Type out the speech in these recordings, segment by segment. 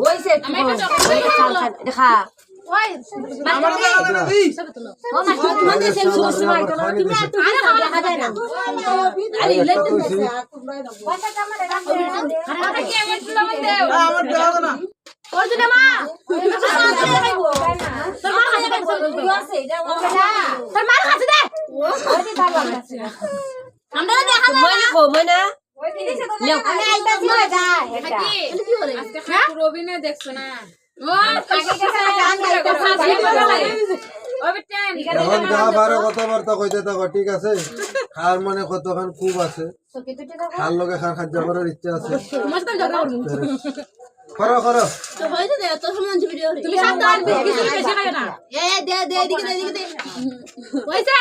ওইছে দেখা ওই আমার তোমাদের সেল সমস্যা হয় তো তুমি আর তুমি দেখা যায় না আরে লেট পয়সা কামারে রাখো আরে কি আমার দাও আমার দাও না ওর জন্য মা তোর মা কাছে দে আছে এটা ওকে না তোর মা কাছে দে ওই দাও আছে আমরা দেখা না মনে কো মনে ওই দিছে তো আমি আইতাছি না যায় এটা কি করে আজকে রবি না দেখছো না ও আগে কাছে আনতে কথা লাগে ও বেটান এখন যা বারে কথাবার্তা কইতে থাকো ঠিক আছে খার মনে কতখান খুব আছে খার লগে খার খাদ্য করার ইচ্ছা আছে তোমার তো জায়গা করো করো তো হইছে দে তো সমান ভিডিও তুমি সাথে আর কিছু বেশি খায় না এ দে দে এদিকে দে হইছে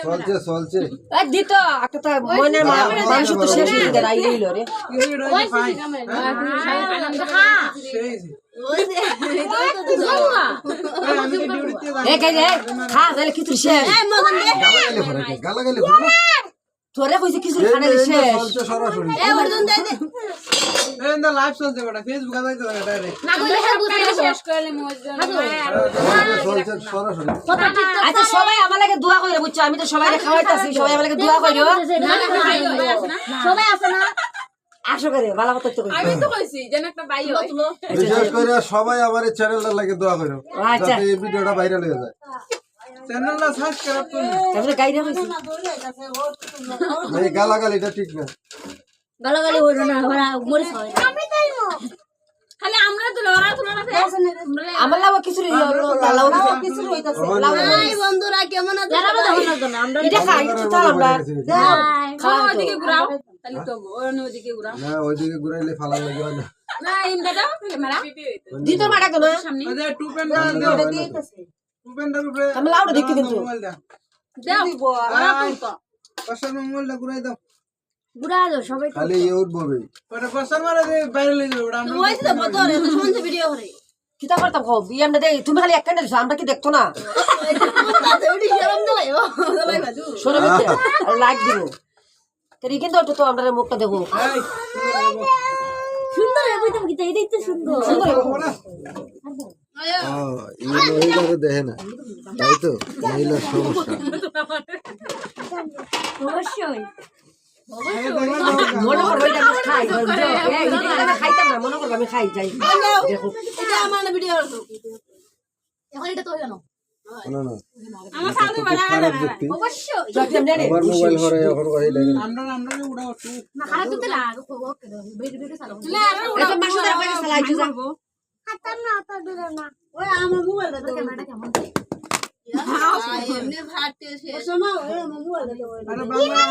চলছে চলছে এ দিত একটা মনে মানুষ তো শেষ হয়ে গেল আইলো রে ওই সিসি ক্যামেরা আনন্দ হ্যাঁ এই তো খা তাহলে কিছু শেষ এই মগন দে গালা গালি তোরে কইছে কিছু খানা শেষ চলছে সরাসরি এ বর্জন দে দে এই না লাইভ চলছে বড় ফেসবুক এ যাইতে লাগে ডাইরেক্ট না কইলে বুঝতে শেষ করলে মজজন চলছে সরাসরি আচ্ছা সবাই আমার লাগে দোয়া কইরা বুঝছো আমি তো সবাইকে খাওয়াইতাছি সবাই আমার লাগে দোয়া কইরো সবাই আছে না আশা করে ভালো কথা তো কইছি আমি তো কইছি যেন একটা বাই হয় বিশেষ করে সবাই আমার এই চ্যানেলটা লাগে দোয়া করো আচ্ছা যাতে এই ভিডিওটা ভাইরাল হয়ে যায় চ্যানেলটা সাবস্ক্রাইব করুন তাহলে গাইরা কইছি এই গালাগালিটা ঠিক না গালাগালি হইরো না ওরা মরিস হয় আমি তাইমো খালি আমরা তো লড়া তুলনা আমার লাভ কিছু লাভ কিছু হইতাছে লাভ নাই বন্ধুরা কেমন আছে যারা দেখো না আমরা এটা খাই তো আমরা খাওয়া ওদিকে ঘুরাও তাহলে তো ওদিকে ঘুরাও না ওইদিকে ঘুরাইলে ফালা লাগবে না না ইন্দা দাও ক্যামেরা দিতো মারা কেন সামনে আরে টু পেন দাও টু পেন দাও উপরে আমি লাউড দেখতে কিন্তু মোবাইল দাও দাও ওরা তো পাশার মোবাইলটা ঘুরাই দাও বুড়া দাও সবাই খালি ইয়ে উঠবে ওটা পাশার মারা দে বাইরে লই যাও ওটা আমরা ওইছে তো বদর এত সমান ভিডিও করে কিতা করতাম কও বিএম দে তুমি খালি এক কান্ডে আমরা কি দেখতো না ওইটি শরম দিলাইও বাজু শরম দিতে আর লাইক দিও তেরি কিন্তু তো আমরা মুখটা দেখো এই সুন্দর হইতো কি এইটাই তো সুন্দর সুন্দর এই মহিলাকে দেখে না তাই তো মহিলার সমস্যা অবশ্যই মনে করো এটা আমি খাই এটা খাইতাম না মনে করো আমি খাই যাই দেখো এটা আমার ভিডিও এখন এটা তো হইলো না না আমার সামনে বাড়া খারাপ দেখতে অবশ্যই যখন নেড়ে আমার মোবাইল হরে এখন কই লাগে আমরা উড়াও টু না খারাপ দিতে না ওকে ভিডিও চালাও না এটা মাসে টাকা চালাইছো যাবো খাতাম না তো দিল না ওই আমার মোবাইল দাও ক্যামেরাটা কেমন এমনি ভাড়তে শেষ সময় ওই আমার মোবাইল দাও আরে বাংলা